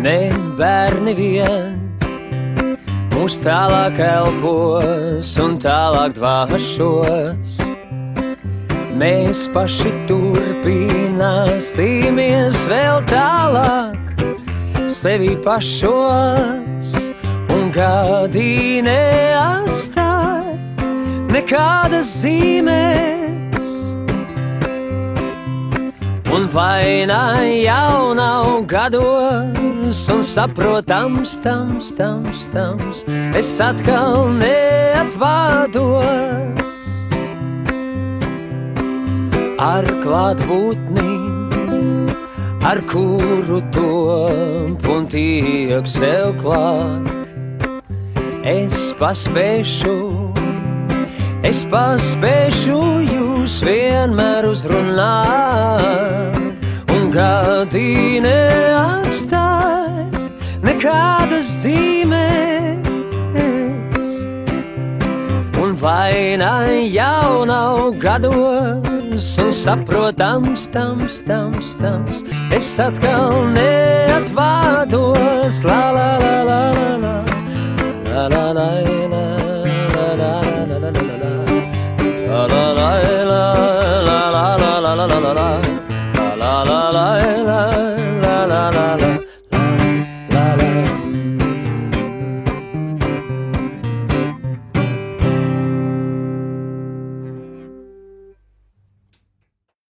ne bērni vien, mūs tālāk elpos un tālāk dvāšos. Mēs paši turpināsimies vēl tālāk sevi pašos un gadi neatstāj nekādas zīmes. Un vaina jau nav gados un saprotams, tams, es atkal neatvādos. Ar klātbūtni, ar kuru top un tiek sev klāt, es paspēšu jūs vienmēr uzrunāt, un gadi neatstāj nekādas zīmes. Un vaina jau nav gados un saprotams, tams, es atkal neatvādos, la la la la la.